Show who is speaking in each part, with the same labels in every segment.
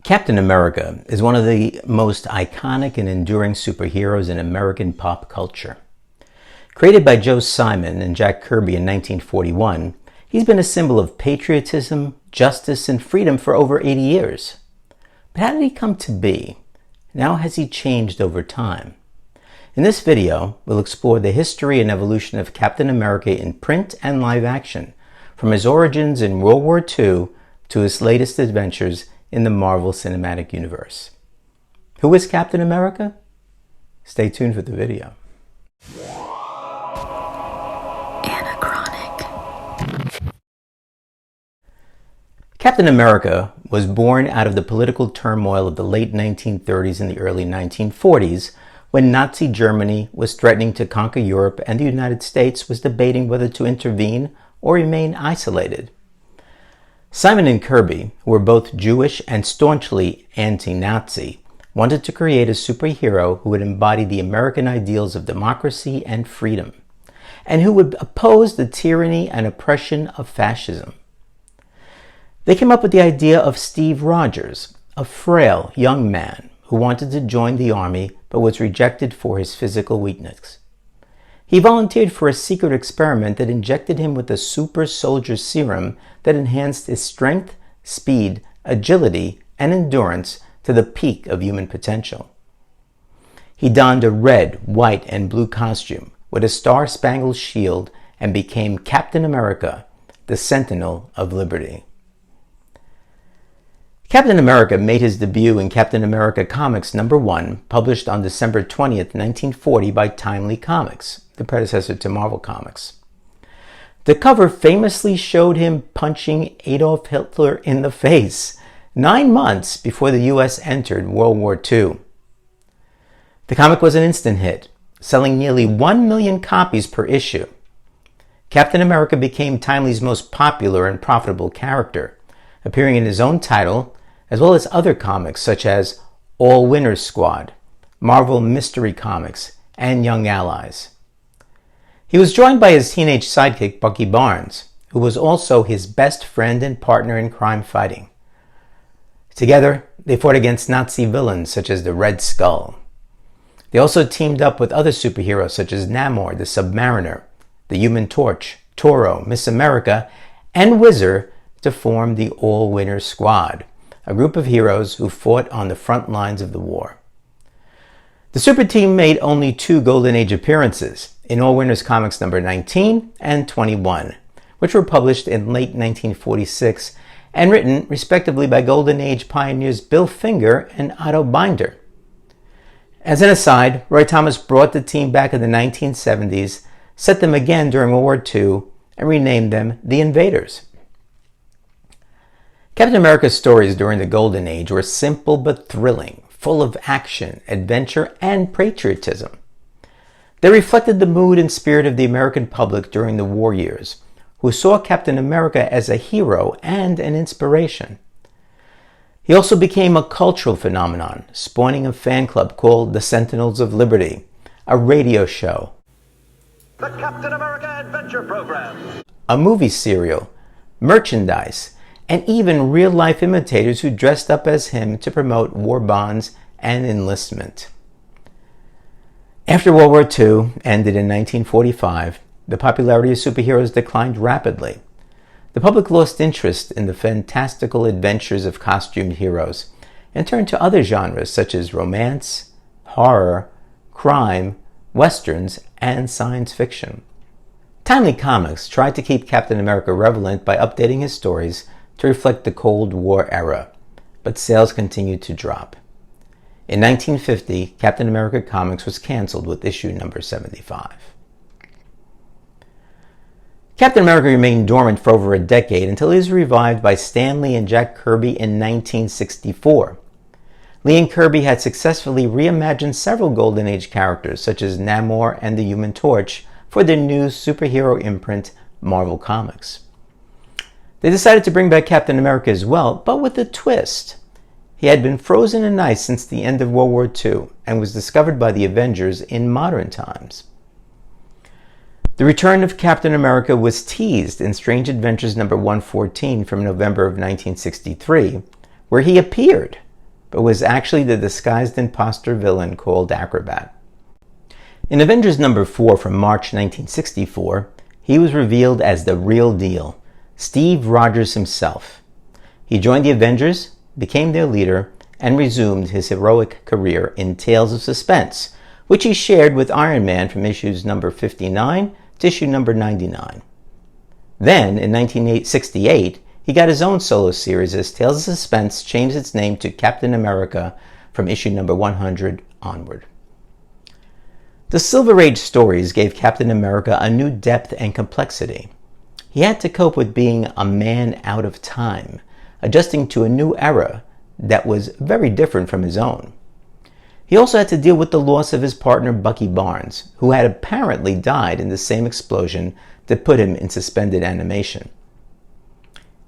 Speaker 1: Captain America is one of the most iconic and enduring superheroes in American pop culture. Created by Joe Simon and Jack Kirby in 1941, he's been a symbol of patriotism, justice, and freedom for over 80 years. But how did he come to be? And how has he changed over time? In this video, we'll explore the history and evolution of Captain America in print and live action, from his origins in World War II to his latest adventures in the Marvel Cinematic Universe. Who is Captain America? Stay tuned for the video. Anachronic. Captain America was born out of the political turmoil of the late 1930s and the early 1940s, when Nazi Germany was threatening to conquer Europe and the United States was debating whether to intervene or remain isolated. Simon and Kirby, who were both Jewish and staunchly anti-Nazi, wanted to create a superhero who would embody the American ideals of democracy and freedom, and who would oppose the tyranny and oppression of fascism. They came up with the idea of Steve Rogers, a frail young man who wanted to join the army but was rejected for his physical weakness. He volunteered for a secret experiment that injected him with a super soldier serum that enhanced his strength, speed, agility, and endurance to the peak of human potential. He donned a red, white, and blue costume with a star-spangled shield and became Captain America, the Sentinel of Liberty. Captain America made his debut in Captain America Comics #1, published on December 20th, 1940 by Timely Comics, the predecessor to Marvel Comics. The cover famously showed him punching Adolf Hitler in the face 9 months before the U.S. entered World War II. The comic was an instant hit, selling nearly 1 million copies per issue. Captain America became Timely's most popular and profitable character, appearing in his own title, as well as other comics such as All Winners Squad, Marvel Mystery Comics, and Young Allies. He was joined by his teenage sidekick Bucky Barnes, who was also his best friend and partner in crime fighting. Together, they fought against Nazi villains such as the Red Skull. They also teamed up with other superheroes such as Namor the Submariner, the Human Torch, Toro, Miss America, and Whizzer to form the All Winners Squad, a group of heroes who fought on the front lines of the war. The super team made only 2 Golden Age appearances in All Winners Comics #19 and 21, which were published in late 1946 and written respectively by Golden Age pioneers Bill Finger and Otto Binder. As an aside, Roy Thomas brought the team back in the 1970s, set them again during World War II, and renamed them the Invaders. Captain America's stories during the Golden Age were simple but thrilling, full of action, adventure, and patriotism. They reflected the mood and spirit of the American public during the war years, who saw Captain America as a hero and an inspiration. He also became a cultural phenomenon, spawning a fan club called the Sentinels of Liberty, a radio show,
Speaker 2: the Captain America Adventure Program,
Speaker 1: a movie serial, merchandise, and even real-life imitators who dressed up as him to promote war bonds and enlistment. After World War II ended in 1945, the popularity of superheroes declined rapidly. The public lost interest in the fantastical adventures of costumed heroes and turned to other genres such as romance, horror, crime, westerns, and science fiction. Timely Comics tried to keep Captain America relevant by updating his stories to reflect the Cold War era, but sales continued to drop. In 1950, Captain America Comics was canceled with issue number 75. Captain America remained dormant for over a decade until he was revived by Stan Lee and Jack Kirby in 1964. Lee and Kirby had successfully reimagined several Golden Age characters such as Namor and the Human Torch for their new superhero imprint, Marvel Comics. They decided to bring back Captain America as well, but with a twist. He had been frozen in ice since the end of World War II and was discovered by the Avengers in modern times. The return of Captain America was teased in Strange Adventures #114 from November of 1963, where he appeared but was actually the disguised imposter villain called Acrobat. In Avengers number 4 from March 1964, he was revealed as the real deal, Steve Rogers himself. He joined the Avengers, became their leader, and resumed his heroic career in Tales of Suspense, which he shared with Iron Man from issues number 59 to issue number 99. Then, in 1968, he got his own solo series as Tales of Suspense changed its name to Captain America from issue number 100 onward. The Silver Age stories gave Captain America a new depth and complexity. He had to cope with being a man out of time, adjusting to a new era that was very different from his own. He also had to deal with the loss of his partner Bucky Barnes, who had apparently died in the same explosion that put him in suspended animation.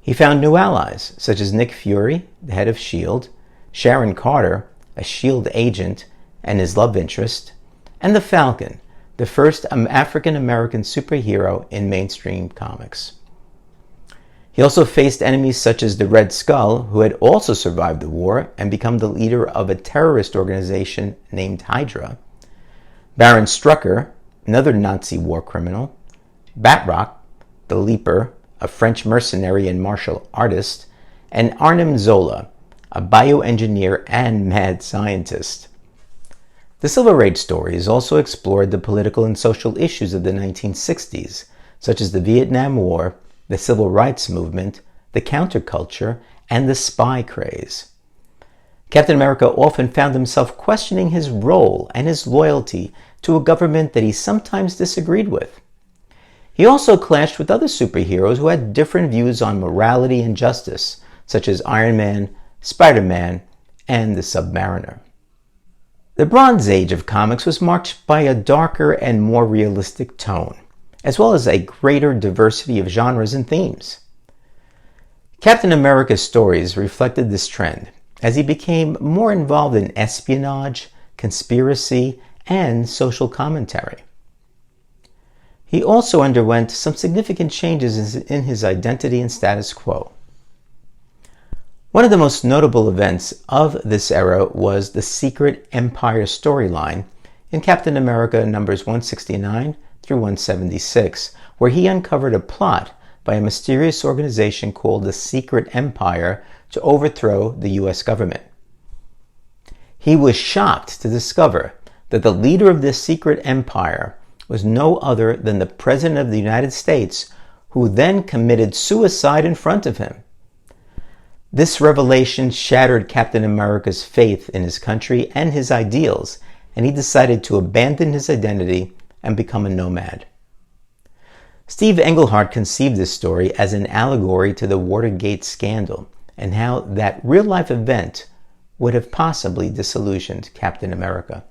Speaker 1: He found new allies, such as Nick Fury, the head of S.H.I.E.L.D., Sharon Carter, a S.H.I.E.L.D. agent and his love interest, and the Falcon, the first African-American superhero in mainstream comics. He also faced enemies such as the Red Skull, who had also survived the war and become the leader of a terrorist organization named Hydra, Baron Strucker, another Nazi war criminal, Batroc, the Leaper, a French mercenary and martial artist, and Arnim Zola, a bioengineer and mad scientist. The Silver Age stories also explored the political and social issues of the 1960s, such as the Vietnam War, the Civil Rights Movement, the counterculture, and the spy craze. Captain America often found himself questioning his role and his loyalty to a government that he sometimes disagreed with. He also clashed with other superheroes who had different views on morality and justice, such as Iron Man, Spider-Man, and the Submariner. The Bronze Age of comics was marked by a darker and more realistic tone, as well as a greater diversity of genres and themes. Captain America's stories reflected this trend as he became more involved in espionage, conspiracy, and social commentary. He also underwent some significant changes in his identity and status quo. One of the most notable events of this era was the Secret Empire storyline in Captain America numbers 169 through 176, where he uncovered a plot by a mysterious organization called the Secret Empire to overthrow the U.S. government. He was shocked to discover that the leader of this secret empire was no other than the President of the United States, who then committed suicide in front of him. This revelation shattered Captain America's faith in his country and his ideals, and he decided to abandon his identity and become a nomad. Steve Englehart conceived this story as an allegory to the Watergate scandal and how that real-life event would have possibly disillusioned Captain America.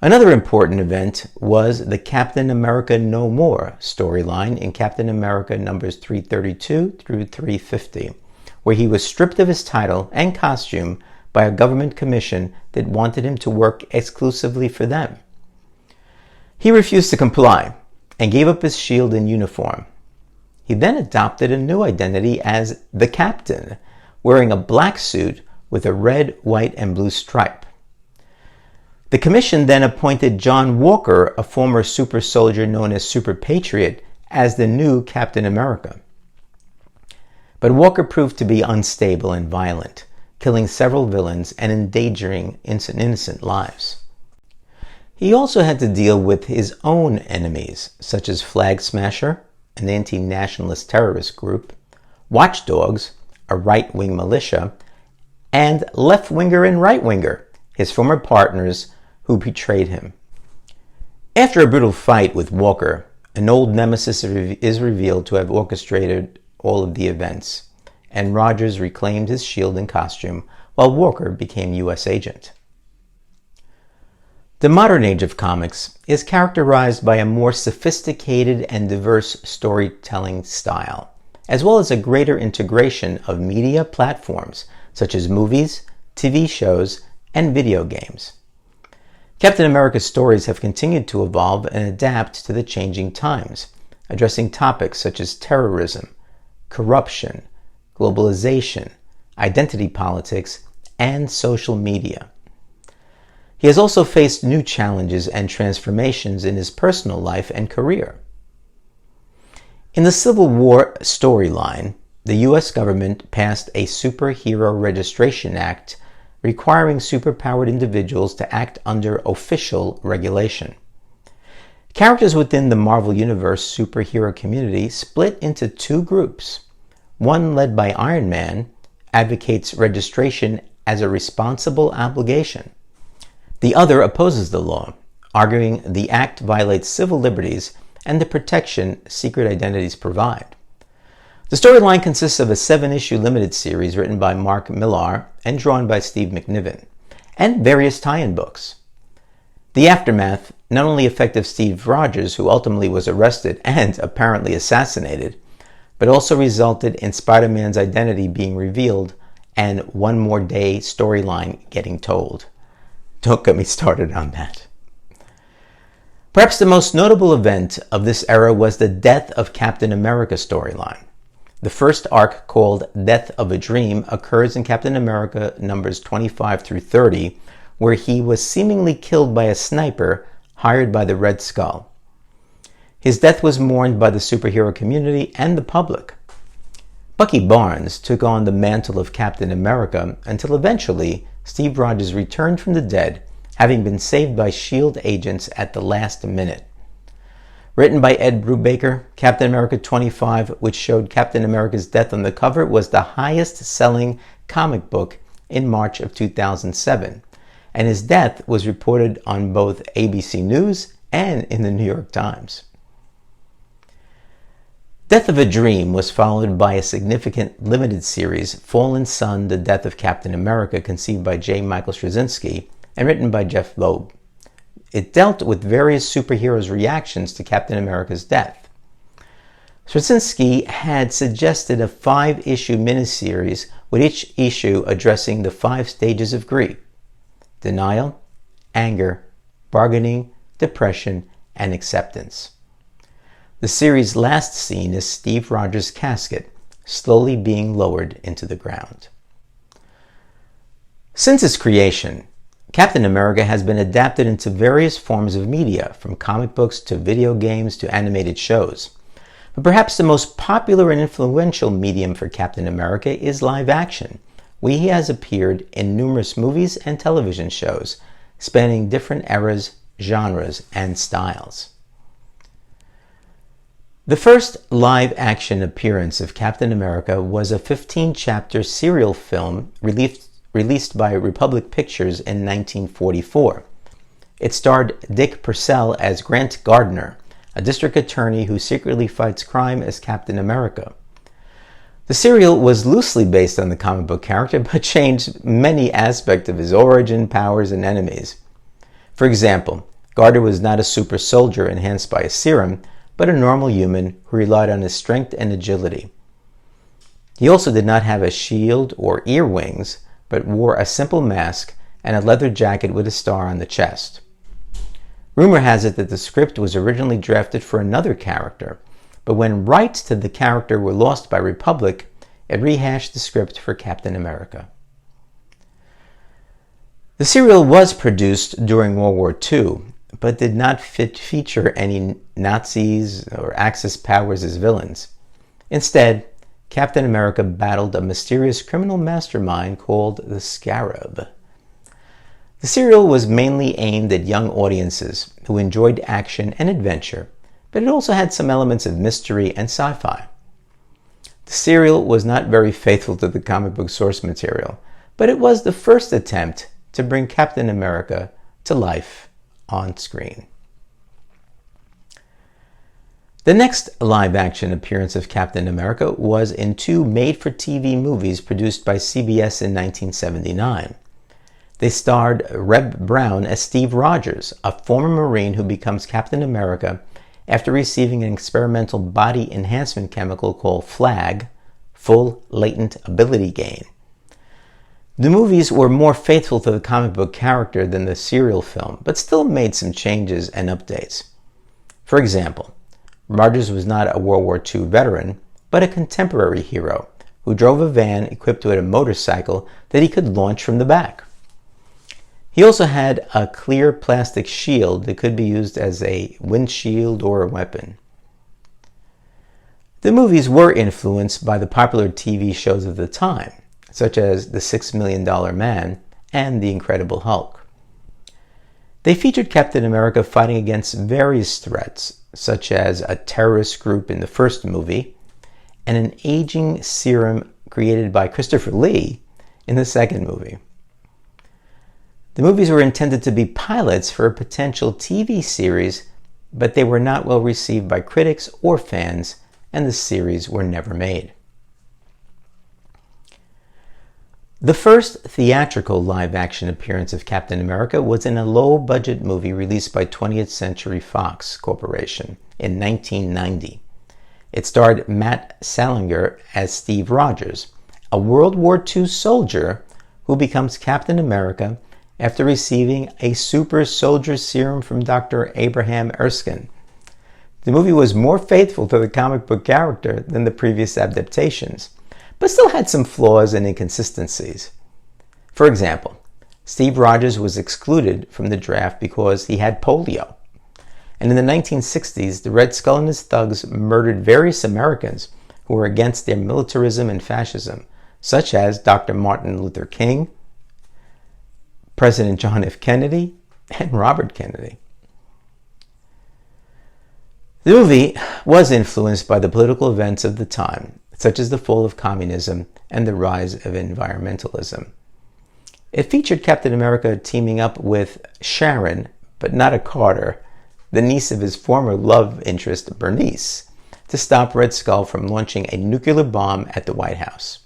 Speaker 1: Another important event was the Captain America No More storyline in Captain America numbers 332 through 350, where he was stripped of his title and costume by a government commission that wanted him to work exclusively for them. He refused to comply and gave up his shield and uniform. He then adopted a new identity as the Captain, wearing a black suit with a red, white, and blue stripe. The commission then appointed John Walker, a former super soldier known as Super Patriot, as the new Captain America. But Walker proved to be unstable and violent, killing several villains and endangering innocent lives. He also had to deal with his own enemies, such as Flag Smasher, an anti-nationalist terrorist group, Watchdogs, a right-wing militia, and Left-Winger and Right-Winger, his former partners who betrayed him. After a brutal fight with Walker, an old nemesis is revealed to have orchestrated all of the events, and Rogers reclaimed his shield and costume while Walker became U.S. agent. The modern age of comics is characterized by a more sophisticated and diverse storytelling style, as well as a greater integration of media platforms such as movies, TV shows, and video games. Captain America's stories have continued to evolve and adapt to the changing times, addressing topics such as terrorism, corruption, globalization, identity politics, and social media. He has also faced new challenges and transformations in his personal life and career. In the Civil War storyline, the U.S. government passed a Superhero Registration Act requiring superpowered individuals to act under official regulation. Characters within the Marvel Universe superhero community split into two groups. One, led by Iron Man, advocates registration as a responsible obligation. The other opposes the law, arguing the act violates civil liberties and the protection secret identities provide. The storyline consists of a 7-issue limited series written by Mark Millar and drawn by Steve McNiven, and various tie-in books. The aftermath not only affected Steve Rogers, who ultimately was arrested and apparently assassinated, but also resulted in Spider-Man's identity being revealed and One More Day storyline getting told. Don't get me started on that. Perhaps the most notable event of this era was the Death of Captain America storyline. The first arc, called Death of a Dream, occurs in Captain America numbers 25 through 30, where he was seemingly killed by a sniper hired by the Red Skull. His death was mourned by the superhero community and the public. Bucky Barnes took on the mantle of Captain America until eventually Steve Rogers returned from the dead, having been saved by S.H.I.E.L.D. agents at the last minute. Written by Ed Brubaker, Captain America 25, which showed Captain America's death on the cover, was the highest-selling comic book in March of 2007, and his death was reported on both ABC News and in the New York Times. Death of a Dream was followed by a significant limited series, Fallen Sun, The Death of Captain America, conceived by J. Michael Straczynski and written by Jeff Loeb. It dealt with various superheroes' reactions to Captain America's death. Straczynski had suggested a 5-issue miniseries, with each issue addressing the 5 stages of grief: denial, anger, bargaining, depression, and acceptance. The series' last scene is Steve Rogers' casket slowly being lowered into the ground. Since its creation, Captain America has been adapted into various forms of media, from comic books to video games to animated shows. But perhaps the most popular and influential medium for Captain America is live action, where he has appeared in numerous movies and television shows, spanning different eras, genres, and styles. The first live-action appearance of Captain America was a 15-chapter serial film released by Republic Pictures in 1944. It starred Dick Purcell as Grant Gardner, a district attorney who secretly fights crime as Captain America. The serial was loosely based on the comic book character, but changed many aspects of his origin, powers, and enemies. For example, Gardner was not a super soldier enhanced by a serum, but a normal human who relied on his strength and agility. He also did not have a shield or ear wings, but wore a simple mask and a leather jacket with a star on the chest. Rumor has it that the script was originally drafted for another character, but when rights to the character were lost by Republic, it rehashed the script for Captain America. The serial was produced during World War II, but did not feature any Nazis or Axis powers as villains. Instead, Captain America battled a mysterious criminal mastermind called the Scarab. The serial was mainly aimed at young audiences who enjoyed action and adventure, but it also had some elements of mystery and sci-fi. The serial was not very faithful to the comic book source material, but it was the first attempt to bring Captain America to life on screen. The next live-action appearance of Captain America was in 2 made-for-TV movies produced by CBS in 1979. They starred Reb Brown as Steve Rogers, a former Marine who becomes Captain America after receiving an experimental body enhancement chemical called FLAG, Full Latent Ability Gain. The movies were more faithful to the comic book character than the serial film, but still made some changes and updates. For example, Rogers was not a World War II veteran, but a contemporary hero who drove a van equipped with a motorcycle that he could launch from the back. He also had a clear plastic shield that could be used as a windshield or a weapon. The movies were influenced by the popular TV shows of the time, such as The $6 Million Man and The Incredible Hulk. They featured Captain America fighting against various threats, such as a terrorist group in the first movie and an aging serum created by Christopher Lee in the second movie. The movies were intended to be pilots for a potential TV series, but they were not well received by critics or fans, and the series were never made. The first theatrical live-action appearance of Captain America was in a low-budget movie released by 20th Century Fox Corporation in 1990. It starred Matt Salinger as Steve Rogers, a World War II soldier who becomes Captain America after receiving a super soldier serum from Dr. Abraham Erskine. The movie was more faithful to the comic book character than the previous adaptations, but still had some flaws and inconsistencies. For example, Steve Rogers was excluded from the draft because he had polio. And in the 1960s, the Red Skull and his thugs murdered various Americans who were against their militarism and fascism, such as Dr. Martin Luther King, President John F. Kennedy, and Robert Kennedy. The movie was influenced by the political events of the time, such as the fall of communism and the rise of environmentalism. It featured Captain America teaming up with Sharon, but not a Carter, the niece of his former love interest Bernice, to stop Red Skull from launching a nuclear bomb at the White House.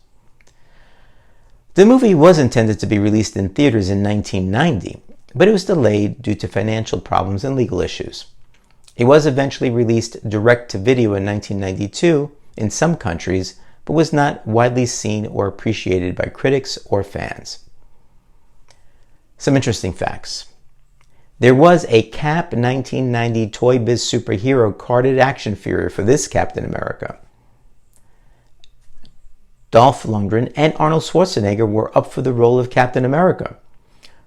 Speaker 1: The movie was intended to be released in theaters in 1990, but it was delayed due to financial problems and legal issues. It was eventually released direct-to-video in 1992 in some countries, but was not widely seen or appreciated by critics or fans. Some interesting facts. There was a Cap 1990 Toy Biz superhero carded action figure for this Captain America. Dolph Lundgren and Arnold Schwarzenegger were up for the role of Captain America.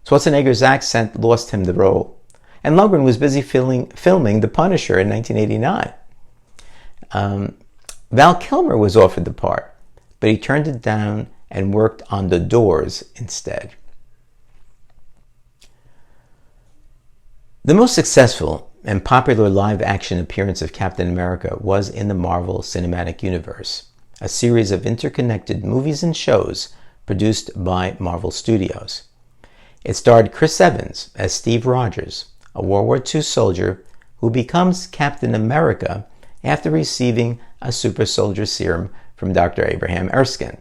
Speaker 1: Schwarzenegger's accent lost him the role, and Lundgren was busy filming The Punisher in 1989. Val Kilmer was offered the part, but he turned it down and worked on The Doors instead. The most successful and popular live-action appearance of Captain America was in the Marvel Cinematic Universe, a series of interconnected movies and shows produced by Marvel Studios. It starred Chris Evans as Steve Rogers, a World War II soldier who becomes Captain America after receiving a super soldier serum from Dr. Abraham Erskine.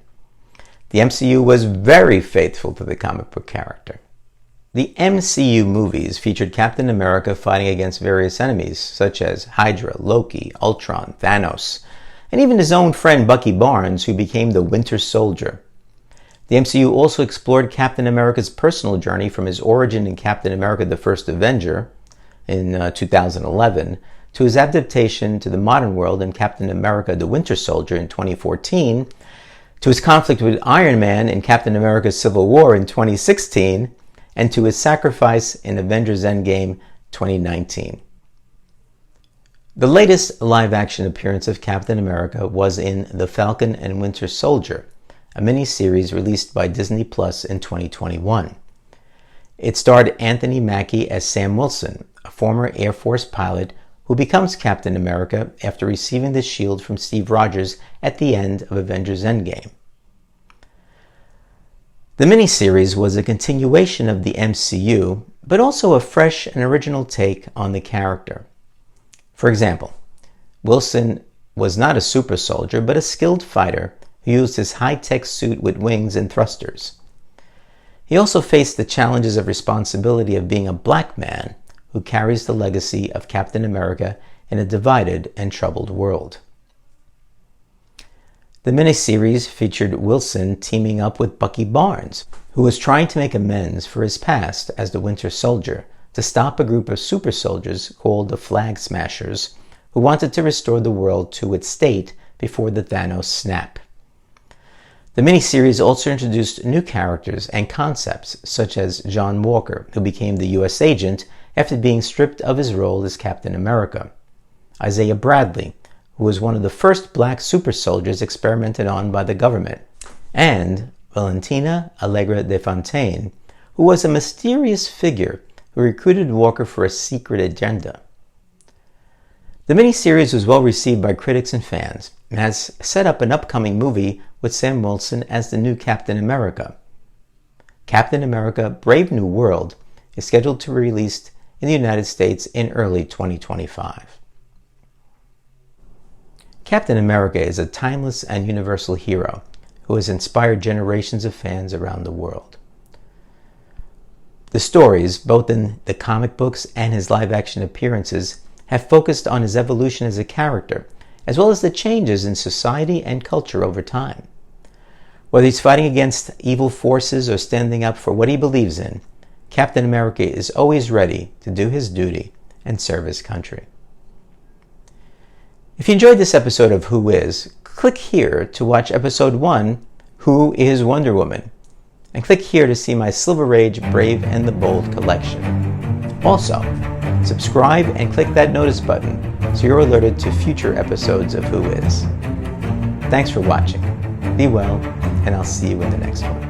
Speaker 1: The MCU was very faithful to the comic book character. The MCU movies featured Captain America fighting against various enemies such as Hydra, Loki, Ultron, Thanos, and even his own friend Bucky Barnes, who became the Winter Soldier. The MCU also explored Captain America's personal journey from his origin in Captain America the First Avenger in 2011 to his adaptation to the modern world in Captain America the Winter Soldier in 2014, to his conflict with Iron Man in Captain America Civil War in 2016, and to his sacrifice in Avengers Endgame 2019. The latest live-action appearance of Captain America was in The Falcon and Winter Soldier, a miniseries released by Disney Plus in 2021. It starred Anthony Mackie as Sam Wilson, a former Air Force pilot who becomes Captain America after receiving the shield from Steve Rogers at the end of Avengers Endgame. The miniseries was a continuation of the MCU, but also a fresh and original take on the character. For example, Wilson was not a super soldier, but a skilled fighter who used his high-tech suit with wings and thrusters. He also faced the challenges of responsibility of being a black man who carries the legacy of Captain America in a divided and troubled world. The miniseries featured Wilson teaming up with Bucky Barnes, who was trying to make amends for his past as the Winter Soldier to stop a group of super soldiers called the Flag Smashers, who wanted to restore the world to its state before the Thanos snap. The miniseries also introduced new characters and concepts, such as John Walker, who became the U.S. agent after being stripped of his role as Captain America, Isaiah Bradley, who was one of the first black super soldiers experimented on by the government, and Valentina Allegra de Fontaine, who was a mysterious figure who recruited Walker for a secret agenda. The miniseries was well received by critics and fans, and has set up an upcoming movie with Sam Wilson as the new Captain America. Captain America: Brave New World is scheduled to be released in the United States in early 2025. Captain America is a timeless and universal hero who has inspired generations of fans around the world. The stories, both in the comic books and his live-action appearances, have focused on his evolution as a character, as well as the changes in society and culture over time. Whether he's fighting against evil forces or standing up for what he believes in, Captain America is always ready to do his duty and serve his country. If you enjoyed this episode of Who Is, click here to watch episode 1, Who is Wonder Woman? And click here to see my Silver Age Brave and the Bold collection. Also, subscribe and click that notice button so you're alerted to future episodes of Who Is. Thanks for watching. Be well, and I'll see you in the next one.